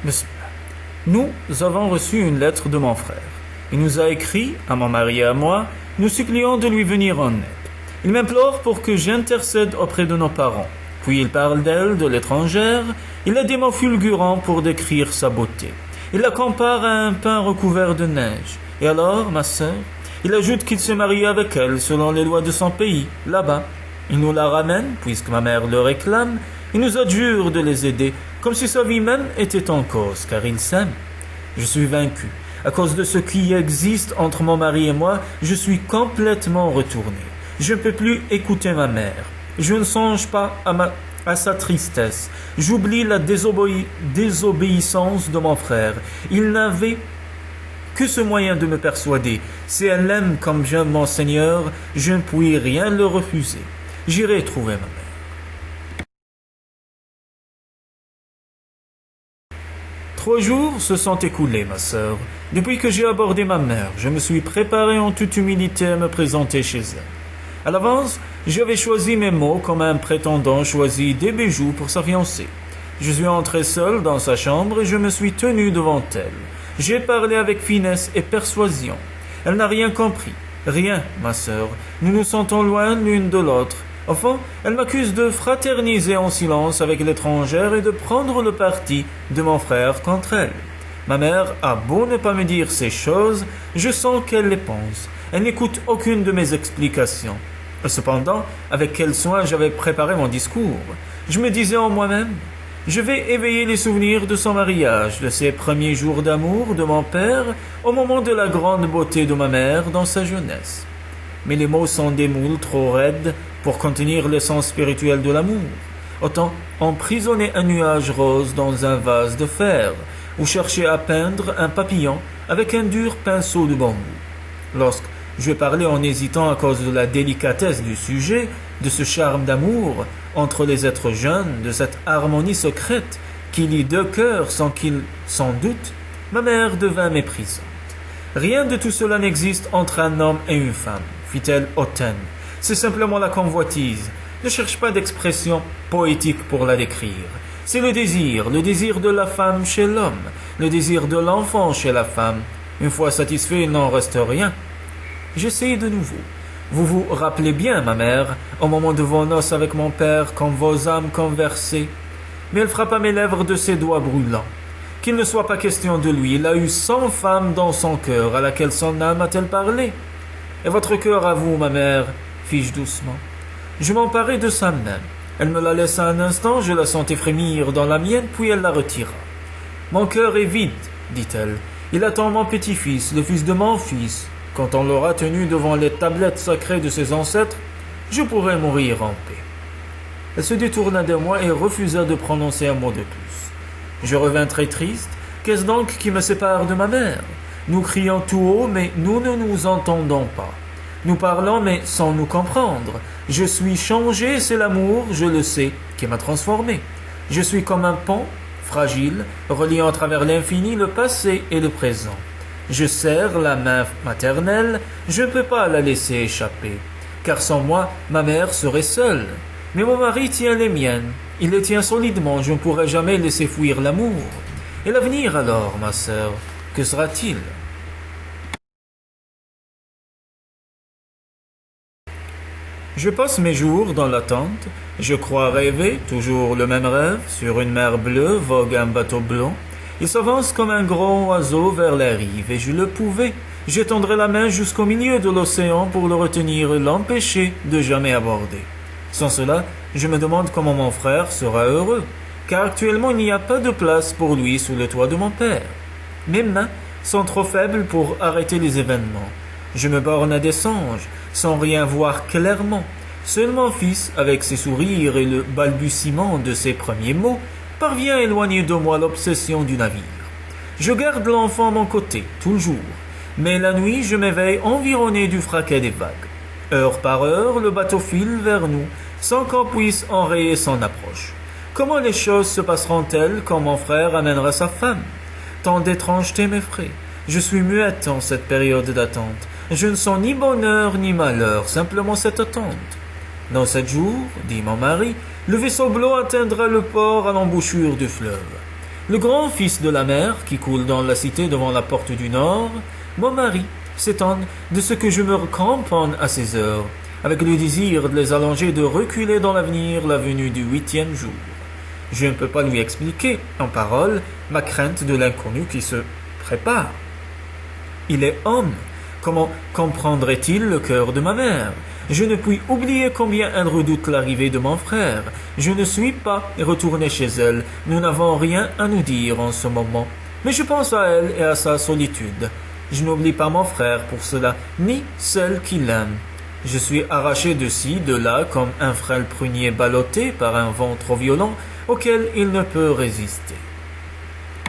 Bismillah. Nous avons reçu une lettre de mon frère. Il nous a écrit, à mon mari et à moi, nous suppliant de lui venir en aide. Il m'implore pour que j'intercède auprès de nos parents. Puis il parle d'elle, de l'étrangère. Il a des mots fulgurants pour décrire sa beauté. Il la compare à un pain recouvert de neige. Et alors, ma sœur, il ajoute qu'il s'est marié avec elle selon les lois de son pays, là-bas. Il nous la ramène, puisque ma mère le réclame. Il nous adjure de les aider, comme si sa vie même était en cause, car il s'aime. Je suis vaincu. À cause de ce qui existe entre mon mari et moi, je suis complètement retourné. Je ne peux plus écouter ma mère. Je ne songe pas à sa tristesse. J'oublie la désobéissance de mon frère. Il n'avait que ce moyen de me persuader. Si elle l'aime comme j'aime mon Seigneur, je ne puis rien le refuser. J'irai trouver ma mère. 3 jours se sont écoulés, ma sœur. Depuis que j'ai abordé ma mère, je me suis préparé en toute humilité à me présenter chez elle. À l'avance, j'avais choisi mes mots comme un prétendant choisit des bijoux pour sa fiancée. Je suis entré seul dans sa chambre et je me suis tenu devant elle. J'ai parlé avec finesse et persuasion. Elle n'a rien compris. Rien, ma sœur. Nous nous sentons loin l'une de l'autre. Enfin, elle m'accuse de fraterniser en silence avec l'étrangère et de prendre le parti de mon frère contre elle. Ma mère a beau ne pas me dire ces choses, je sens qu'elle les pense. Elle n'écoute aucune de mes explications. Cependant, avec quel soin j'avais préparé mon discours. Je me disais en moi-même, je vais éveiller les souvenirs de son mariage, de ses premiers jours d'amour de mon père, au moment de la grande beauté de ma mère dans sa jeunesse. Mais les mots sont des moules trop raides pour contenir l'essence spirituelle de l'amour. Autant emprisonner un nuage rose dans un vase de fer, ou chercher à peindre un papillon avec un dur pinceau de bambou. Lorsque je parlais en hésitant à cause de la délicatesse du sujet, de ce charme d'amour entre les êtres jeunes, de cette harmonie secrète qui lie 2 cœurs sans qu'ils s'en doutent, ma mère devint méprisante. Rien de tout cela n'existe entre un homme et une femme, fit-elle hautaine. C'est simplement la convoitise. Ne cherche pas d'expression poétique pour la décrire. C'est le désir de la femme chez l'homme, le désir de l'enfant chez la femme. Une fois satisfait, il n'en reste rien. J'essaye de nouveau. Vous vous rappelez bien, ma mère, au moment de vos noces avec mon père, quand vos âmes conversaient. Mais elle frappa mes lèvres de ses doigts brûlants. Qu'il ne soit pas question de lui, il a eu 100 femmes dans son cœur, à laquelle son âme a-t-elle parlé? Et votre cœur à vous, ma mère, fis-je doucement. Je m'emparai de sa main. Elle me la laissa un instant, je la sentais frémir dans la mienne, puis elle la retira. Mon cœur est vide, dit-elle. Il attend mon petit-fils, le fils de mon fils. Quand on l'aura tenu devant les tablettes sacrées de ses ancêtres, je pourrai mourir en paix. Elle se détourna de moi et refusa de prononcer un mot de plus. Je revins très triste. Qu'est-ce donc qui me sépare de ma mère? Nous crions tout haut, mais nous ne nous entendons pas. Nous parlons, mais sans nous comprendre. Je suis changé, c'est l'amour, je le sais, qui m'a transformé. Je suis comme un pont, fragile, reliant à travers l'infini le passé et le présent. Je serre la main maternelle, je ne peux pas la laisser échapper, car sans moi, ma mère serait seule. Mais mon mari tient les miennes, il les tient solidement, je ne pourrai jamais laisser fuir l'amour. Et l'avenir alors, ma sœur, que sera-t-il? Je passe mes jours dans l'attente, je crois rêver, toujours le même rêve, sur une mer bleue vogue un bateau blanc. Il s'avance comme un grand oiseau vers la rive, et je le pouvais. J'étendrai la main jusqu'au milieu de l'océan pour le retenir et l'empêcher de jamais aborder. Sans cela, je me demande comment mon frère sera heureux, car actuellement il n'y a pas de place pour lui sous le toit de mon père. Mes mains sont trop faibles pour arrêter les événements. Je me borne à des songes, sans rien voir clairement. Seul mon fils, avec ses sourires et le balbutiement de ses premiers mots, parvient à éloigner de moi l'obsession du navire. Je garde l'enfant à mon côté, tout le jour, mais la nuit je m'éveille environné du fracas des vagues. Heure par heure, le bateau file vers nous, sans qu'on puisse enrayer son approche. Comment les choses se passeront-elles quand mon frère amènera sa femme? Tant d'étrangetés m'effraient. Je suis muette en cette période d'attente. Je ne sens ni bonheur ni malheur, simplement cette attente. Dans 7 jours, dit mon mari, le vaisseau bleu atteindra le port à l'embouchure du fleuve. Le grand fils de la mer, qui coule dans la cité devant la porte du nord, mon mari, s'étonne de ce que je me cramponne à ces heures, avec le désir de les allonger, de reculer dans l'avenir la venue du 8e jour. Je ne peux pas lui expliquer, en paroles, ma crainte de l'inconnu qui se prépare. Il est homme. Comment comprendrait-il le cœur de ma mère? Je ne puis oublier combien elle redoute l'arrivée de mon frère. Je ne suis pas retourné chez elle. Nous n'avons rien à nous dire en ce moment. Mais je pense à elle et à sa solitude. Je n'oublie pas mon frère pour cela, ni celle qui l'aime. Je suis arraché de ci, de là, comme un frêle prunier ballotté par un vent trop violent auquel il ne peut résister.